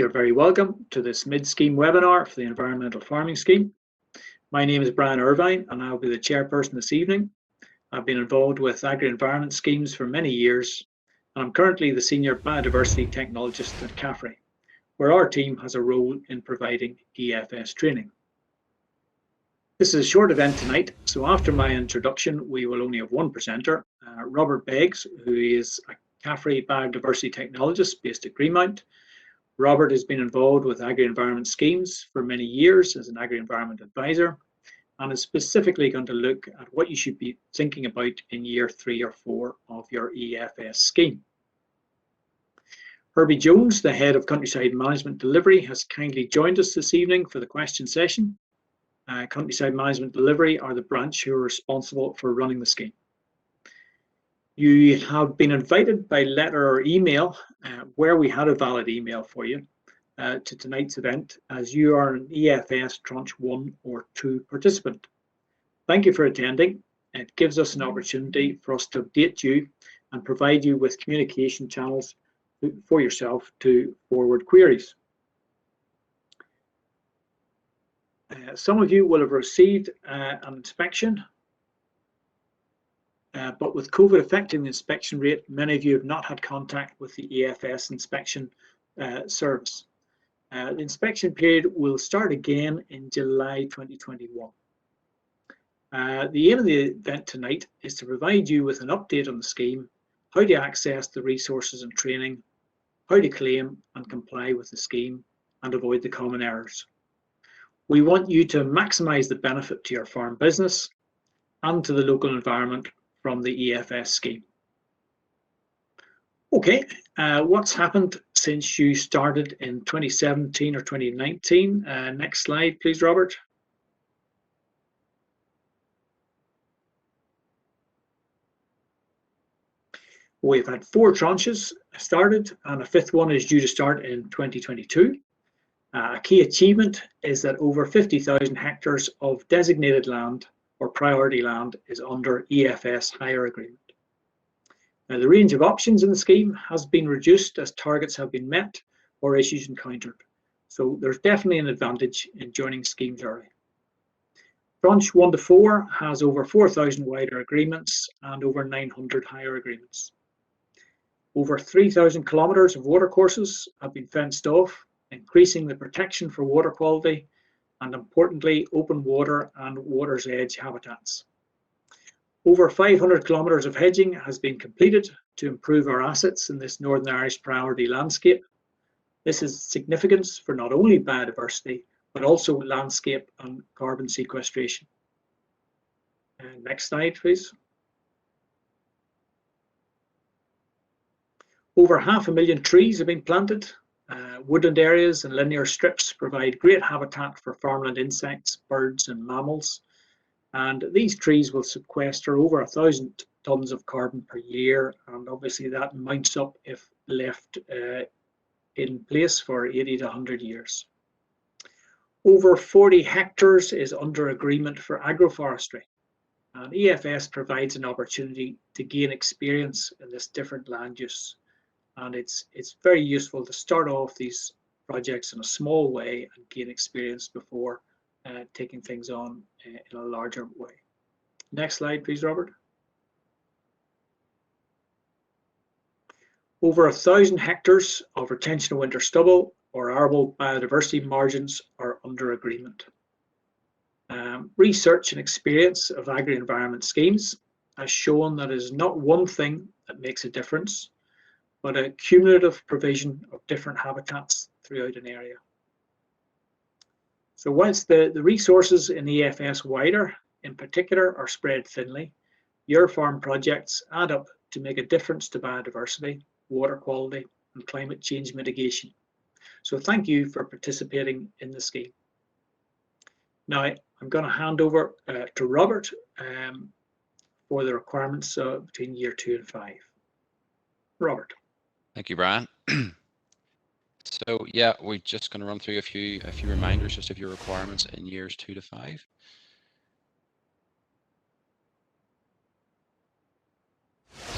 You're very welcome to this mid-scheme webinar for the Environmental Farming Scheme. My name is Brian Irvine and I'll be the chairperson this evening. I've been involved with agri-environment schemes for many years and I'm currently the Senior Biodiversity Technologist at CAFRE, where our team has a role in providing EFS training. This is a short event tonight, so after my introduction we will only have one presenter, Robert Beggs, who is a CAFRE Biodiversity Technologist based at Greenmount. Robert has been involved with agri-environment schemes for many years as an agri-environment advisor and is specifically going to look at what you should be thinking about in year 3 or 4 of your EFS scheme. Herbie Jones, the head of Countryside Management Delivery, has kindly joined us this evening for the question session. Countryside Management Delivery are the branch who are responsible for running the scheme. You have been invited by letter or email, where we had a valid email for you, to tonight's event, as you are an EFS Tranche 1 or 2 participant. Thank you for attending. It gives us an opportunity for us to update you and provide you with communication channels for yourself to forward queries. Some of you will have received an inspection. But with COVID affecting the inspection rate, many of you have not had contact with the EFS inspection service. The inspection period will start again in July 2021. The aim of the event tonight is to provide you with an update on the scheme, how to access the resources and training, how to claim and comply with the scheme, and avoid the common errors. We want you to maximise the benefit to your farm business and to the local environment from the EFS scheme. Okay, what's happened since you started in 2017 or 2019? Next slide, please, Robert. We've had 4 tranches started and a 5th one is due to start in 2022. A key achievement is that over 50,000 hectares of designated land or priority land is under EFS hire agreement. Now, the range of options in the scheme has been reduced as targets have been met or issues encountered. So there's definitely an advantage in joining schemes early. Tranche 1 to 4 has over 4,000 wider agreements and over 900 hire agreements. Over 3,000 kilometres of watercourses have been fenced off, increasing the protection for water quality and importantly, open water and water's edge habitats. Over 500 kilometres of hedging has been completed to improve our assets in this Northern Irish priority landscape. This is significant for not only biodiversity, but also landscape and carbon sequestration. Next slide, please. Over 500,000 trees have been planted. Woodland areas and linear strips provide great habitat for farmland insects, birds and mammals. And these trees will sequester over 1,000 tonnes of carbon per year. And obviously that mounts up if left in place for 80 to 100 years. Over 40 hectares is under agreement for agroforestry. And EFS provides an opportunity to gain experience in this different land use. And it's very useful to start off these projects in a small way and gain experience before taking things on in a larger way. Next slide, please, Robert. Over 1,000 hectares of retention of winter stubble or arable biodiversity margins are under agreement. Research and experience of agri-environment schemes has shown that it is not one thing that makes a difference, but a cumulative provision of different habitats throughout an area. So whilst the resources in EFS wider, in particular, are spread thinly, your farm projects add up to make a difference to biodiversity, water quality, and climate change mitigation. So thank you for participating in the scheme. Now, I'm going to hand over to Robert for the requirements between year 2 and 5. Robert. Thank you, Brian. So yeah, we're just going to run through a few reminders just of your requirements in years 2 to 5.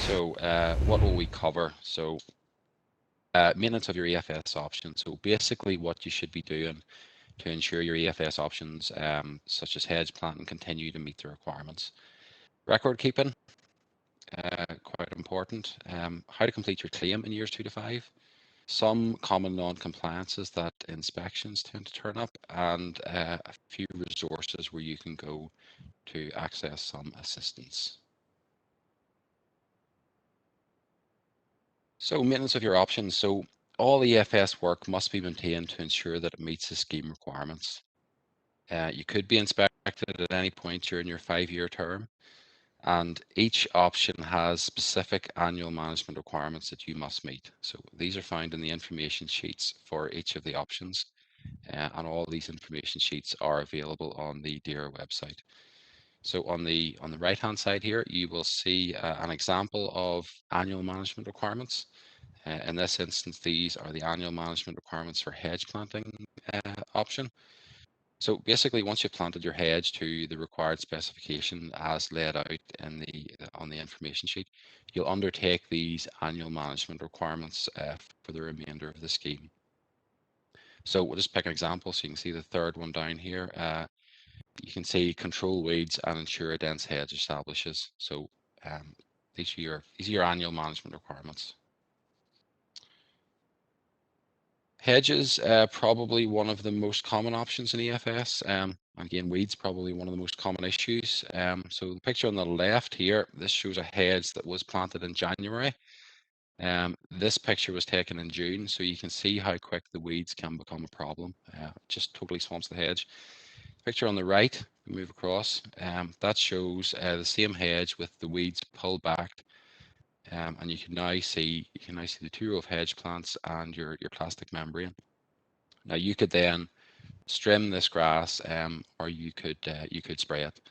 So what will we cover? So Maintenance of your EFS options. So basically what you should be doing to ensure your EFS options, such as hedge planting, continue to meet the requirements. Record keeping, quite important. How to complete your claim in years 2 to 5. Some common non-compliances that inspections tend to turn up, and a few resources where you can go to access some assistance. So maintenance of your options. So all EFS work must be maintained to ensure that it meets the scheme requirements. You could be inspected at any point during your 5-year term, and each option has specific annual management requirements that you must meet. So these are found in the information sheets for each of the options, and all these information sheets are available on the DERA website. So on the right hand side here, you will see an example of annual management requirements. In this instance, these are the annual management requirements for hedge planting option. So basically, once you've planted your hedge to the required specification as laid out in on the information sheet, you'll undertake these annual management requirements for the remainder of the scheme. So we'll just pick an example. So you can see the third one down here. You can see control weeds and ensure a dense hedge establishes. So these are your annual management requirements. Hedges, probably one of the most common options in EFS. Again, weeds, probably one of the most common issues. So the picture on the left here, this shows a hedge that was planted in January. This picture was taken in June, so you can see how quick the weeds can become a problem. Just totally swamps the hedge. Picture on the right, we move across, that shows the same hedge with the weeds pulled back. And you can now see the 2 row of hedge plants and your plastic membrane. Now you could then trim this grass, or you could spray it.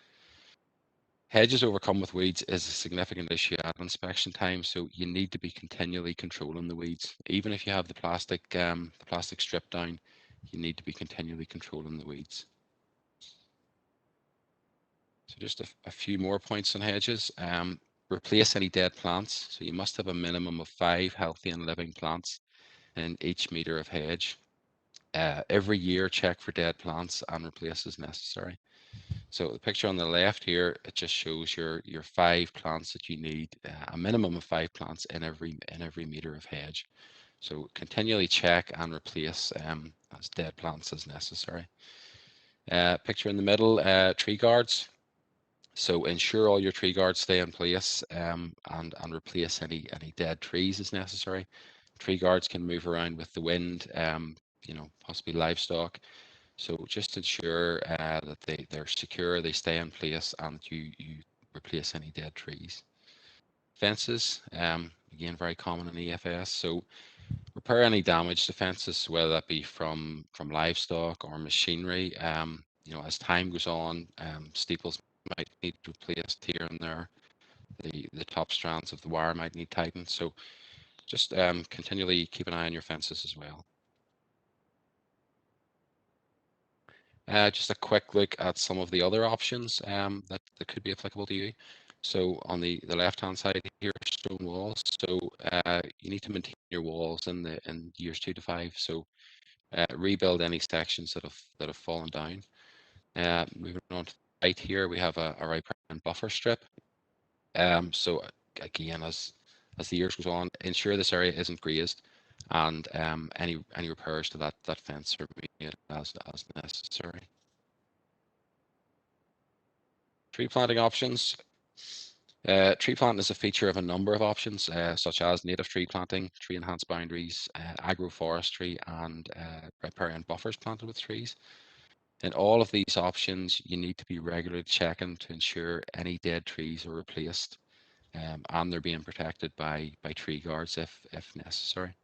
Hedges overcome with weeds is a significant issue at inspection time, so you need to be continually controlling the weeds. Even if you have the plastic strip down, you need to be continually controlling the weeds. So just a few more points on hedges. Replace any dead plants. So you must have a minimum of 5 healthy and living plants in each metre of hedge. Every year, check for dead plants and replace as necessary. So the picture on the left here, it just shows your 5 plants that you need, a minimum of 5 plants in every metre of hedge. So continually check and replace as dead plants as necessary. Picture in the middle, tree guards. So ensure all your tree guards stay in place, and replace any dead trees as necessary. Tree guards can move around with the wind, possibly livestock. So just ensure that they're secure, they stay in place, and you replace any dead trees. Fences, again, very common in EFS. So repair any damage to fences, whether that be from livestock or machinery. As time goes on, steeples might need replaced here and there. The top strands of the wire might need tightened. So just continually keep an eye on your fences as well. Just a quick look at some of the other options that could be applicable to you. So on the left-hand side here, stone walls. So you need to maintain your walls in years 2 to 5. So rebuild any sections that have fallen down. Moving on to the right here, we have a riparian buffer strip. So again, as the years goes on, ensure this area isn't grazed, and any repairs to that fence are made as necessary. Tree planting options. Tree planting is a feature of a number of options, such as native tree planting, tree enhanced boundaries, agroforestry, and riparian buffers planted with trees. In all of these options, you need to be regularly checking to ensure any dead trees are replaced, and they're being protected by tree guards if necessary.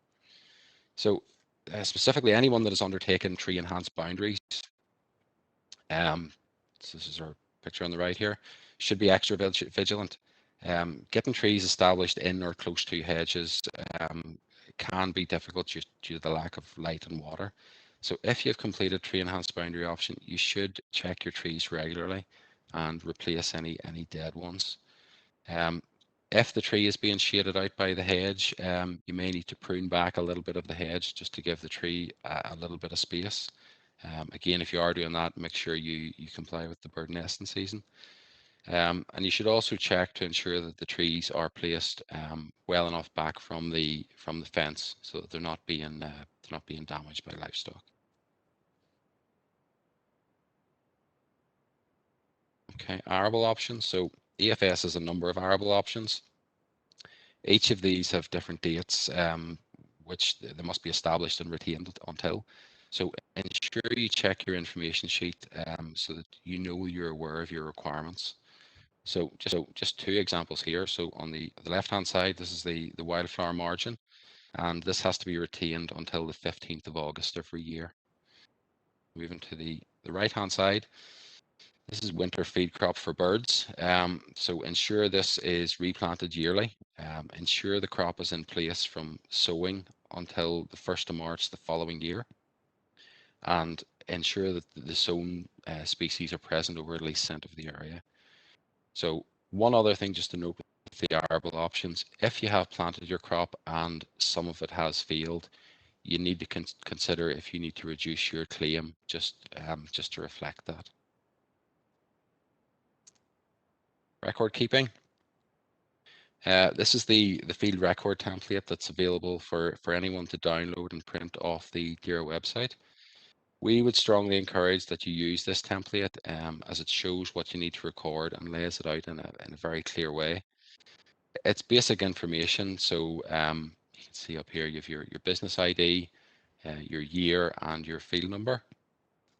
So specifically, anyone that has undertaken tree enhanced boundaries, so this is our picture on the right here, should be extra vigilant. Getting trees established in or close to hedges can be difficult due to the lack of light and water. So if you've completed tree enhanced boundary option, you should check your trees regularly and replace any dead ones. If the tree is being shaded out by the hedge, you may need to prune back a little bit of the hedge just to give the tree a little bit of space. Again, if you are doing that, make sure you comply with the bird nesting season. And you should also check to ensure that the trees are placed well enough back from the fence so that they're not being damaged by livestock. Okay, arable options. So EFS has a number of arable options. Each of these have different dates, which they must be established and retained until. So ensure you check your information sheet so that you know you're aware of your requirements. So just two examples here. So on the left-hand side, this is the wildflower margin, and this has to be retained until the 15th of August every year. Moving to the right-hand side, this is winter feed crop for birds. So ensure this is replanted yearly. Ensure the crop is in place from sowing until the 1st of March the following year. And ensure that the sown species are present over at least % of the area. So one other thing just to note with the arable options, if you have planted your crop and some of it has failed, you need to consider if you need to reduce your claim just to reflect that. Record keeping. This is the field record template that's available for anyone to download and print off the DERA website. We would strongly encourage that you use this template as it shows what you need to record and lays it out in a very clear way. It's basic information, so you can see up here you have your business ID, your year and your field number,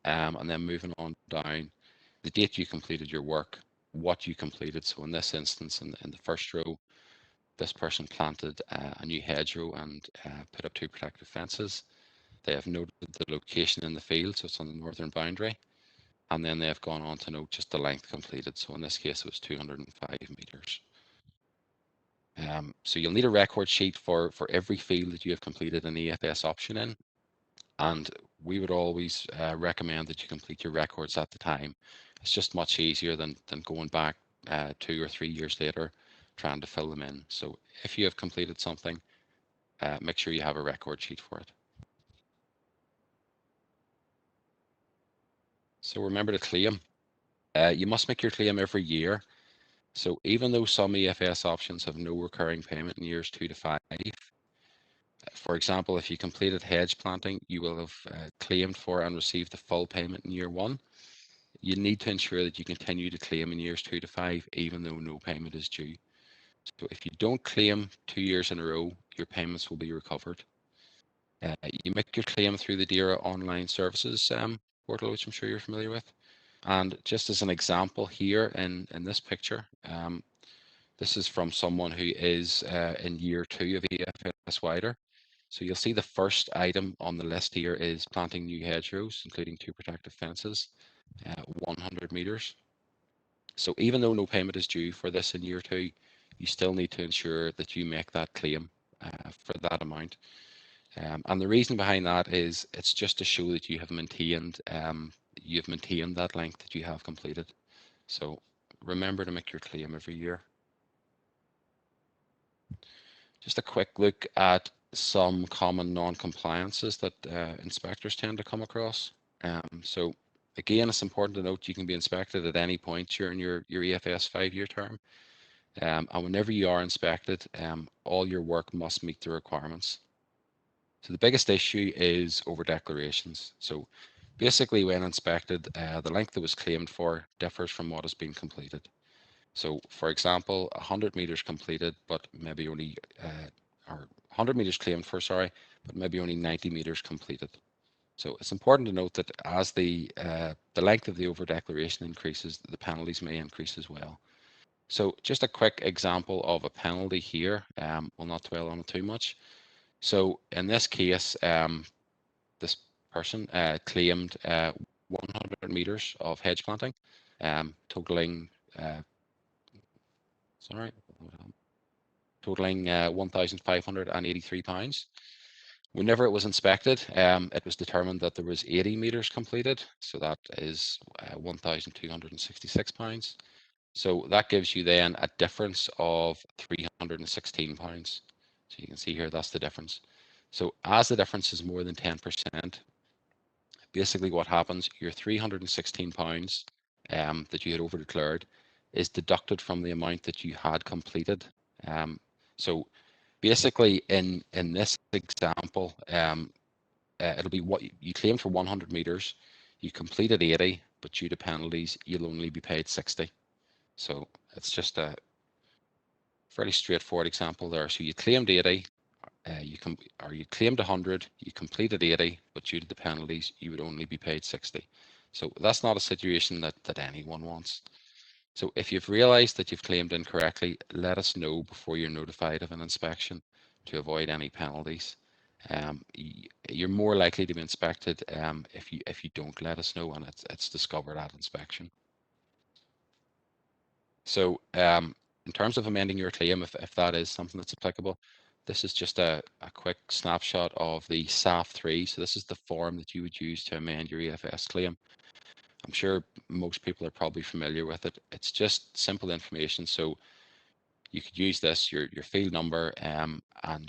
and then moving on down, the date you completed your work, what you completed. So in this instance, in the first row, this person planted a new hedgerow and put up 2 protective fences. They have noted the location in the field, so it's on the northern boundary. And then they have gone on to note just the length completed. So in this case, it was 205 meters. So you'll need a record sheet for every field that you have completed an EFS option in. And we would always recommend that you complete your records at the time. It's just much easier than going back 2 or 3 years later trying to fill them in. So if you have completed something, make sure you have a record sheet for it. So remember to claim. You must make your claim every year. So even though some EFS options have no recurring payment in years 2 to 5, for example, if you completed hedge planting, you will have claimed for and received the full payment in year 1. You need to ensure that you continue to claim in years 2 to 5, even though no payment is due. So if you don't claim 2 years in a row, your payments will be recovered. You make your claim through the DERA online services portal, which I'm sure you're familiar with. And just as an example here in this picture, this is from someone who is in year 2 of EFS Wider. So you'll see the first item on the list here is planting new hedgerows, including 2 protective fences, 100 meters. So even though no payment is due for this in year 2, you still need to ensure that you make that claim for that amount. And the reason behind that is it's just to show that you have maintained that length that you have completed. So remember to make your claim every year. Just a quick look at some common non-compliances that inspectors tend to come across. So again, it's important to note you can be inspected at any point during your EFS 5-year term. And whenever you are inspected, all your work must meet the requirements. So the biggest issue is over declarations. So basically when inspected, the length that was claimed for differs from what has been completed. So for example, 100 meters completed, but maybe only, or 100 meters claimed for, sorry, but maybe only 90 meters completed. So it's important to note that as the length of the over declaration increases, the penalties may increase as well. So just a quick example of a penalty here. We'll not dwell on it too much. So in this case, this person claimed 100 meters of hedge planting, totaling totaling £1,583. Whenever it was inspected, it was determined that there was 80 meters completed, so that is £1,266. So that gives you then a difference of £316. So you can see here, that's the difference. So as the difference is more than 10%, basically what happens, your £316 that you had over declared is deducted from the amount that you had completed. So basically in this example, it'll be what you claimed for 100 meters, you completed 80, but due to penalties, you'll only be paid 60. So it's just a fairly straightforward example there. So you claimed 80, you claimed 100, you completed 80, but due to the penalties, you would only be paid 60. So that's not a situation that anyone wants. So if you've realized that you've claimed incorrectly, let us know before you're notified of an inspection to avoid any penalties. You're more likely to be inspected if you don't let us know and it's discovered at inspection. So in terms of amending your claim, if that is something that's applicable, this is just a quick snapshot of the CAFRE. So this is the form that you would use to amend your EFS claim. I'm sure most people are probably familiar with it. It's just simple information. So you could use this, your field number, and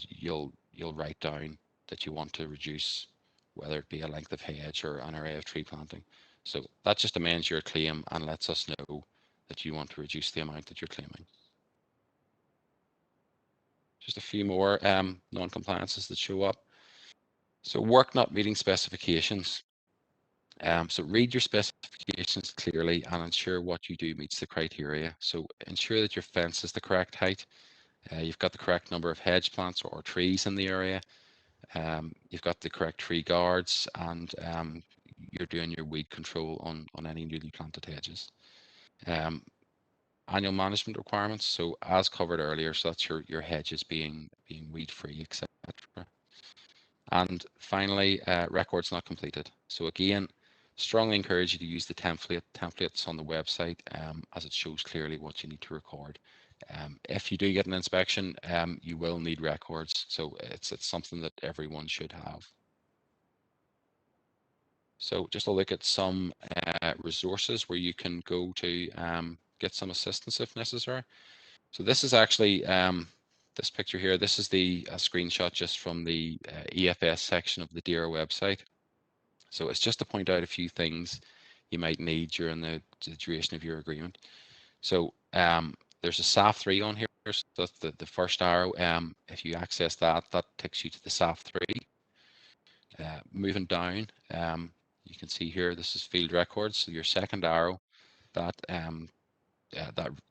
you'll write down that you want to reduce, whether it be a length of hedge or an array of tree planting. So that just amends your claim and lets us know that you want to reduce the amount that you're claiming. Just a few more non-compliances that show up. So work not meeting specifications. So read your specifications clearly and ensure what you do meets the criteria. So ensure that your fence is the correct height. You've got the correct number of hedge plants or trees in the area. You've got the correct tree guards, and you're doing your weed control on any newly planted hedges. Annual management requirements. So as covered earlier, so that's your hedges being weed free, etc. And finally, records not completed. So again, strongly encourage you to use the templates on the website as it shows clearly what you need to record. If you do get an inspection, you will need records. So it's something that everyone should have. So just a look at some resources where you can go to get some assistance if necessary. So this is actually this picture here. This is a screenshot just from the EFS section of the DERA website. So it's just to point out a few things you might need during the duration of your agreement. So there's a SAF3 on here. So that's the first arrow. If you access that, that takes you to the SAF3. Moving down, you can see here, this is field records. So your second arrow, that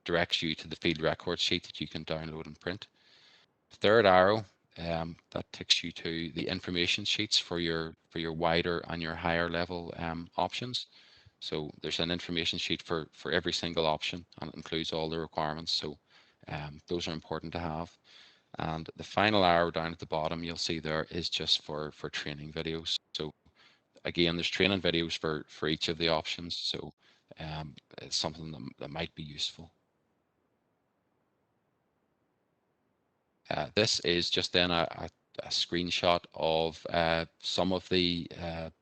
directs you to the field record sheet that you can download and print. Third arrow, that takes you to the information sheets for your wider and your higher level options. So there's an information sheet for every single option, and it includes all the requirements. So those are important to have. And the final arrow down at the bottom, you'll see there is just for training videos. So again, there's training videos for each of the options. So it's something that might be useful. This is just then a screenshot of some of the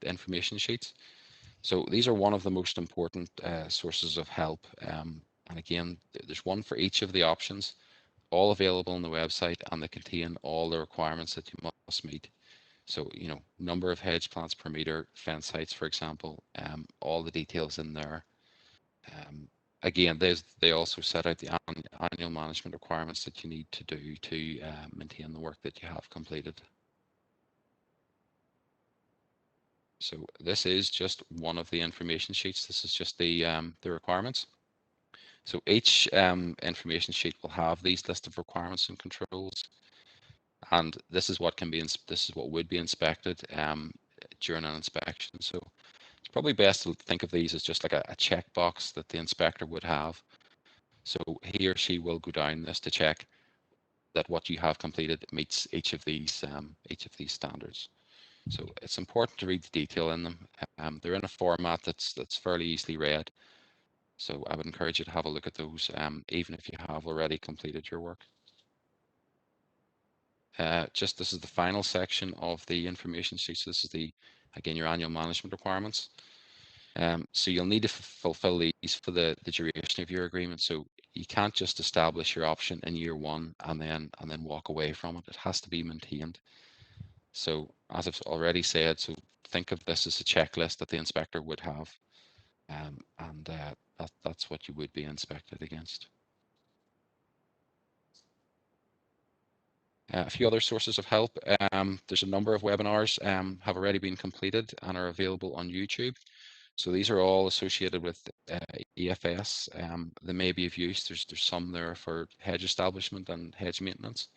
information sheets. So these are one of the most important sources of help. And again, there's one for each of the options, all available on the website, and they contain all the requirements that you must meet. So, you know, number of hedge plants per meter, fence heights, for example, all the details in there. Again, they also set out the annual management requirements that you need to do to maintain the work that you have completed. So this is just one of the information sheets. This is just the requirements. So each information sheet will have these list of requirements and controls, and this is what would be inspected during an inspection. So it's probably best to think of these as just like a checkbox that the inspector would have. So he or she will go down this to check that what you have completed meets each of these standards. So it's important to read the detail in them. They're in a format that's fairly easily read. So I would encourage you to have a look at those, even if you have already completed your work. This is the final section of the information sheet. So this is again, your annual management requirements. So you'll need to fulfill these for the duration of your agreement. So you can't just establish your option in year one and then walk away from it. It has to be maintained. So as I've already said, so think of this as a checklist that the inspector would have, and that's what you would be inspected against. A few other sources of help. There's a number of webinars have already been completed and are available on YouTube. So these are all associated with EFS. They may be of use. There's some there for hedge establishment and hedge maintenance.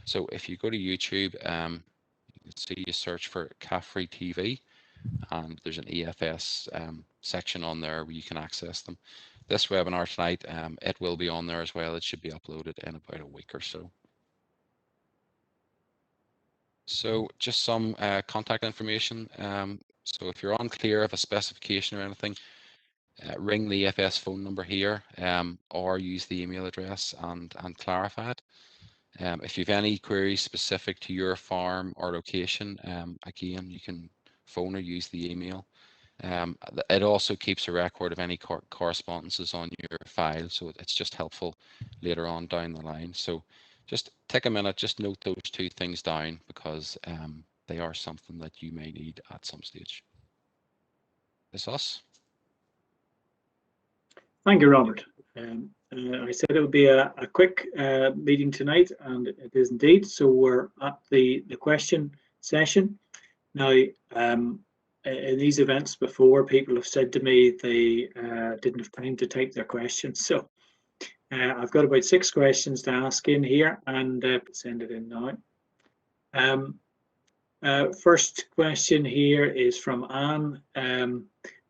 So if you go to YouTube, you can see you search for CAFRE TV, and there's an EFS section on there where you can access them. This webinar tonight, it will be on there as well. It should be uploaded in about a week or so. So just some contact information. So if you're unclear of a specification or anything, ring the EFS phone number here, or use the email address and clarify it. If you have any queries specific to your farm or location, again, you can phone or use the email. It also keeps a record of any correspondences on your file, so it's just helpful later on down the line. So just take a minute, just note those two things down, because they are something that you may need at some stage. That's us. Thank you, Robert. I said it would be a quick meeting tonight, and it is indeed. So we're at the question session. Now, in these events before, people have said to me they didn't have time to type their questions. So I've got about 6 questions to ask in here, and send it in now. First question here is from Anne.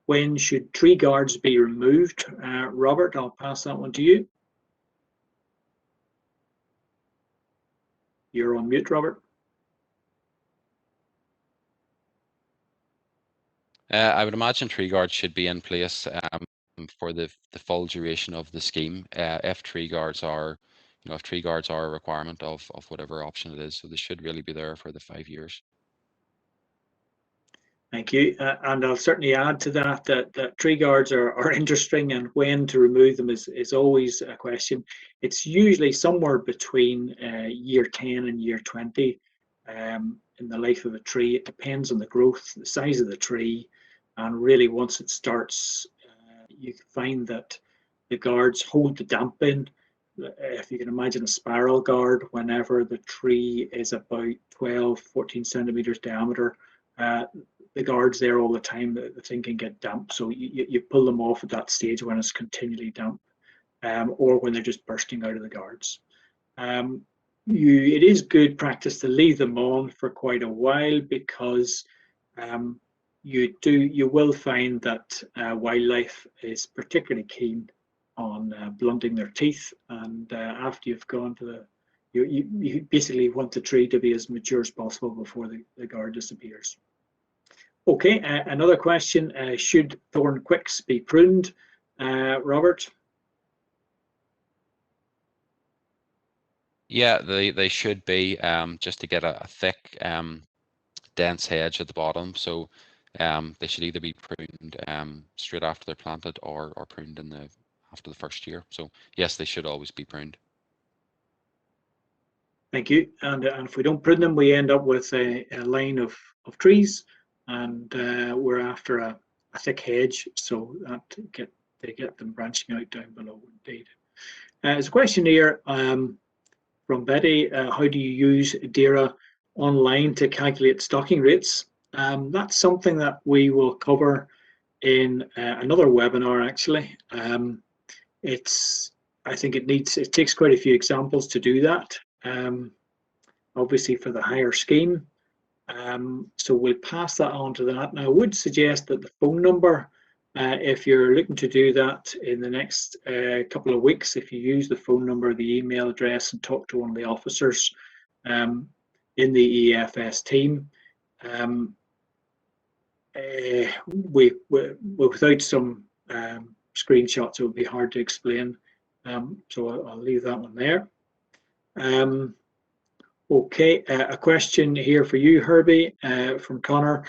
When should tree guards be removed? Robert, I'll pass that one to you. You're on mute, Robert. I would imagine tree guards should be in place for the full duration of the scheme. If tree guards are, if tree guards are a requirement of whatever option it is, so they should really be there for the 5 years. Thank you. And I'll certainly add to that tree guards are interesting, and when to remove them is always a question. It's usually somewhere between year 10 and year 20 in the life of a tree. It depends on the growth, the size of the tree, and really once it starts, you can find that the guards hold the damp in. If you can imagine a spiral guard, whenever the tree is about 12, 14 centimeters diameter, the guards there all the time, the thing can get damp. So you pull them off at that stage when it's continually damp, or when they're just bursting out of the guards. It is good practice to leave them on for quite a while, because you will find that wildlife is particularly keen on blunting their teeth, and after you've gone to you basically want the tree to be as mature as possible before the guard disappears. Okay, another question, should thorn quicks be pruned? Robert? Yeah, they should be, just to get a thick, dense hedge at the bottom. So they should either be pruned straight after they're planted, or pruned after the first year. So yes, they should always be pruned. Thank you. And if we don't prune them, we end up with a line of trees, and we're after a thick hedge, so that they get them branching out down below indeed. There's a question here from Betty. How do you use DERA online to calculate stocking rates? That's something that we will cover in another webinar, actually. I think it takes quite a few examples to do that, obviously for the higher scheme. So we'll pass that on to that. Now, I would suggest that the phone number, if you're looking to do that in the next couple of weeks, if you use the phone number, the email address, and talk to one of the officers in the EFS team, without some screenshots, it would be hard to explain. So I'll leave that one there. Okay, a question here for you, Herbie, from Connor.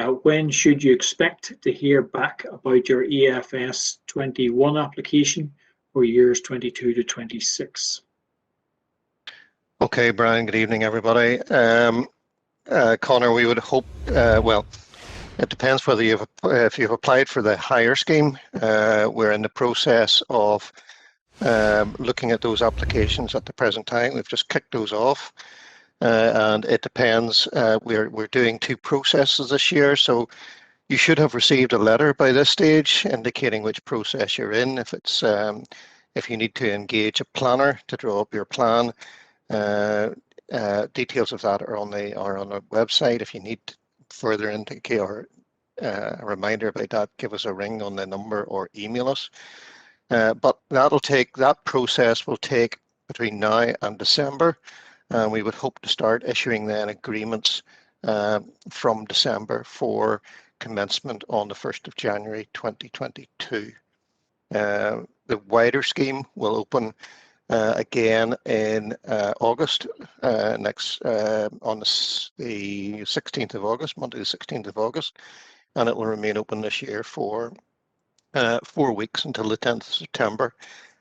When should you expect to hear back about your EFS 21 application for years 22 to 26? Okay, Brian, good evening, everybody. Connor, we would hope, well, it depends whether if you've applied for the hire scheme. We're in the process of looking at those applications at the present time. We've just kicked those off. And it depends, we're doing 2 processes this year, so you should have received a letter by this stage indicating which process you're in. If you need to engage a planner to draw up your plan, details of that are on the website. If you need further indicate or a reminder about that, give us a ring on the number or email us. But that process will take between now and December, and we would hope to start issuing then agreements from December for commencement on the 1st of January 2022. The wider scheme will open again in August, on the 16th of August, Monday the 16th of August, and it will remain open this year for 4 weeks until the 10th of September.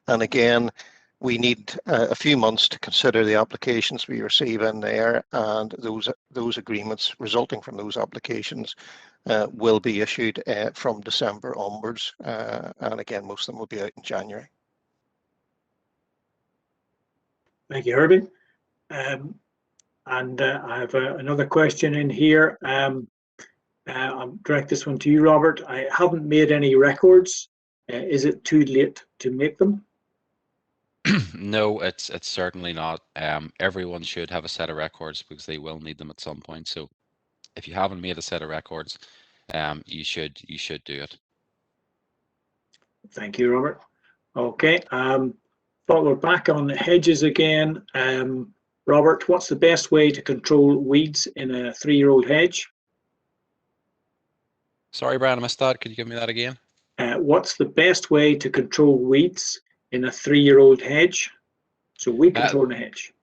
And again, we need a few months to consider the applications we receive in there, and those agreements resulting from those applications will be issued from December onwards, and again, most of them will be out in January. Thank you, Herbie. And I have another question in here. I'll direct this one to you, Robert. I haven't made any records. Is it too late to make them? No, it's certainly not. Everyone should have a set of records because they will need them at some point. So if you haven't made a set of records, you should do it. Thank you, Robert. Okay. But we're back on hedges again. Robert, what's the best way to control weeds in a 3-year-old hedge? Sorry, Brian, I missed that. Could you give me that again? What's the best way to control weeds in a 3-year-old hedge? So weed control in a hedge.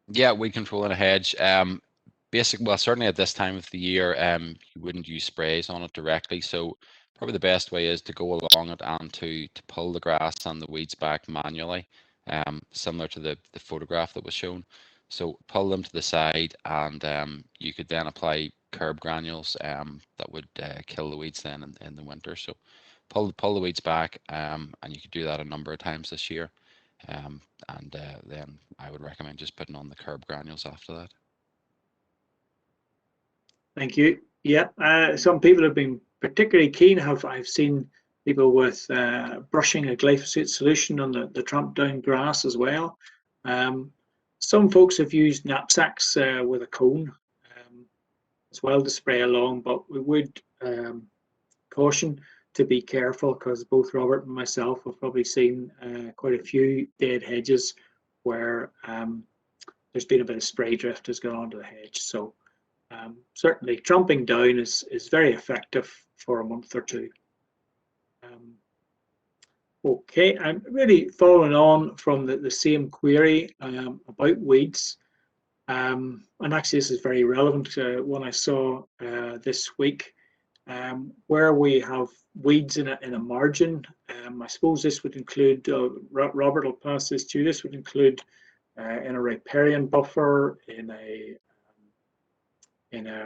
Yeah, weed control in a hedge. Well, certainly at this time of the year, you wouldn't use sprays on it directly. So probably the best way is to go along it and to pull the grass and the weeds back manually, similar to the photograph that was shown. So pull them to the side, and you could then apply curb granules that would kill the weeds then in the winter. So pull the weeds back, and you could do that a number of times this year. And then I would recommend just putting on the curb granules after that. Thank you. Yeah, some people have been particularly keen. I've seen people with brushing a glyphosate solution on the tramp down grass as well. Some folks have used knapsacks with a cone as well to spray along, but we would caution to be careful, because both Robert and myself have probably seen quite a few dead hedges where there's been a bit of spray drift has gone onto the hedge. So certainly tramping down is very effective for a month or two. Okay, I'm really following on from the same query about weeds. And actually this is very relevant to one I saw this week, where we have weeds in a margin. I suppose this would include, Robert will pass this to you, this would include in a riparian buffer, in a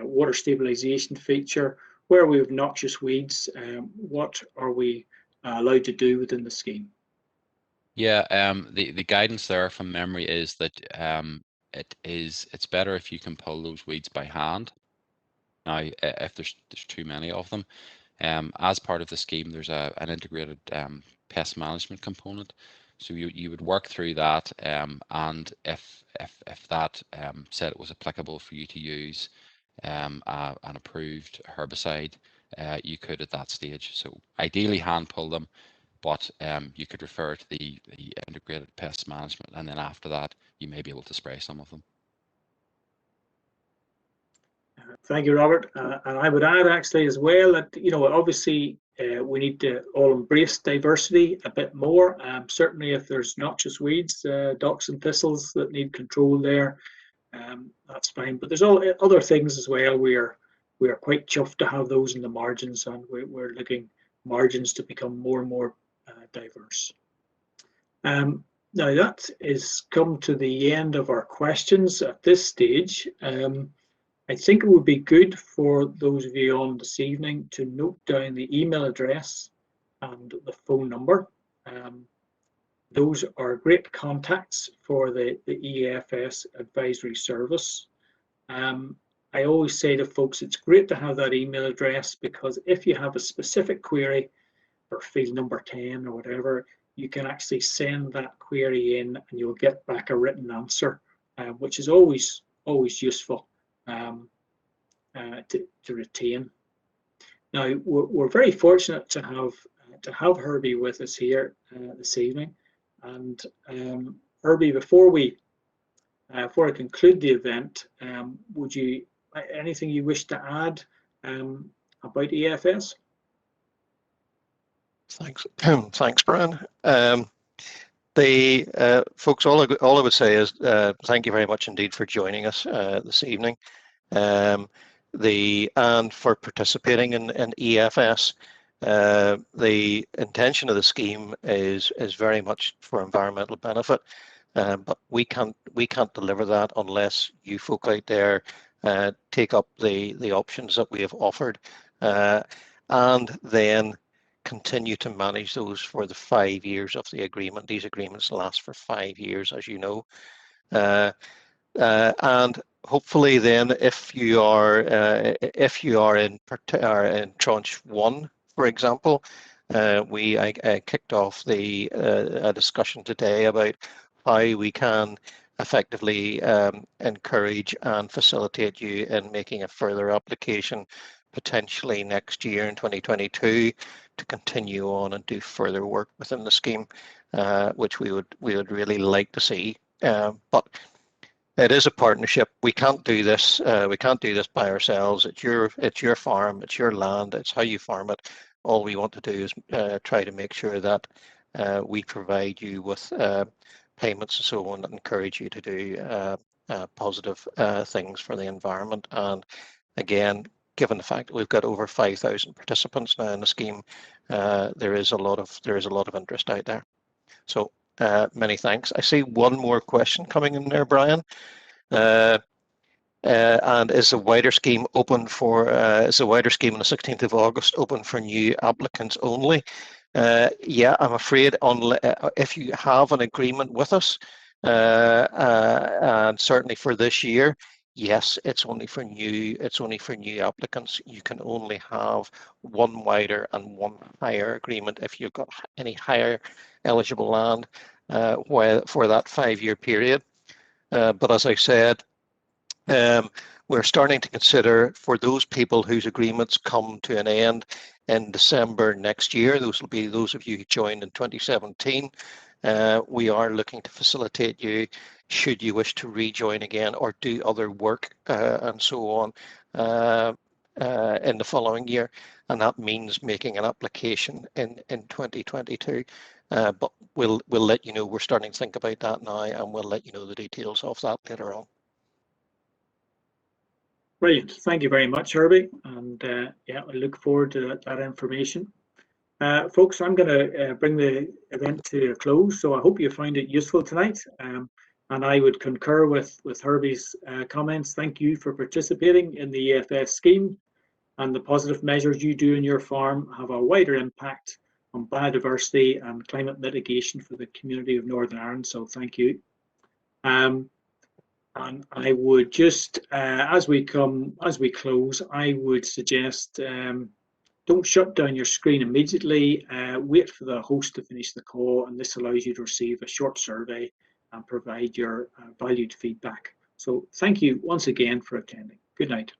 water stabilization feature, where we have noxious weeds. What are we allowed to do within the scheme? Yeah, the guidance there from memory is that it's better if you can pull those weeds by hand. Now, if there's too many of them, as part of the scheme, there's an integrated pest management component. So you would work through that, and if that said it was applicable for you to use an approved herbicide, you could at that stage. So ideally hand pull them, but you could refer to the integrated pest management, and then after that you may be able to spray some of them. Thank you, Robert. And I would add actually as well that, you know, obviously we need to all embrace diversity a bit more. Certainly if there's noxious weeds, docks and thistles that need control there, that's fine. But there's all other things as well we we are quite chuffed to have those in the margins, and we're looking margins to become more and more diverse. Now that is come to the end of our questions at this stage. I think it would be good for those of you on this evening to note down the email address and the phone number. Those are great contacts for the EFS advisory service. I always say to folks, it's great to have that email address, because if you have a specific query for field number 10 or whatever, you can actually send that query in and you'll get back a written answer, which is always useful to retain. Now, we're very fortunate to have Herbie with us here this evening. And Herbie, before I conclude the event, would you anything you wish to add about EFS? Thanks, thanks, Brian. Folks, all I would say is thank you very much indeed for joining us this evening, and for participating in EFS. The intention of the scheme is very much for environmental benefit, but we can't deliver that unless you folk out there take up the options that we have offered, and then continue to manage those for the 5 years of the agreement. These agreements last for 5 years, as you know, and hopefully then, if you are in tranche 1, for example, I kicked off a discussion today about how we can effectively encourage and facilitate you in making a further application, potentially next year in 2022, to continue on and do further work within the scheme, which we would really like to see. But it is a partnership. We can't do this. We can't do this by ourselves. It's your farm. It's your land. It's how you farm it. All we want to do is try to make sure that we provide you with payments and so on that encourage you to do positive things for the environment. And again, given the fact that we've got over 5,000 participants now in the scheme, there is a lot of interest out there. So many thanks. I see one more question coming in there, Brian. And is the wider scheme open for? Is the wider scheme on the 16th of August open for new applicants only? Yeah, I'm afraid if you have an agreement with us, and certainly for this year, yes, it's only for new applicants. You can only have one wider and one higher agreement if you've got any higher eligible land for that 5-year period. But as I said, we're starting to consider for those people whose agreements come to an end in December next year. Those will be those of you who joined in 2017. We are looking to facilitate you should you wish to rejoin again or do other work and so on in the following year, and that means making an application in 2022. But we'll let you know. We're starting to think about that now, and we'll let you know the details of that later on. Brilliant. Thank you very much, Herbie. And yeah, I look forward to that information. Folks, I'm going to bring the event to a close. So I hope you find it useful tonight. And I would concur with Herbie's comments. Thank you for participating in the EFS scheme. And the positive measures you do in your farm have a wider impact on biodiversity and climate mitigation for the community of Northern Ireland. So thank you. And I would just, as we close, I would suggest don't shut down your screen immediately. Wait for the host to finish the call, and this allows you to receive a short survey and provide your valued feedback. So thank you once again for attending. Good night.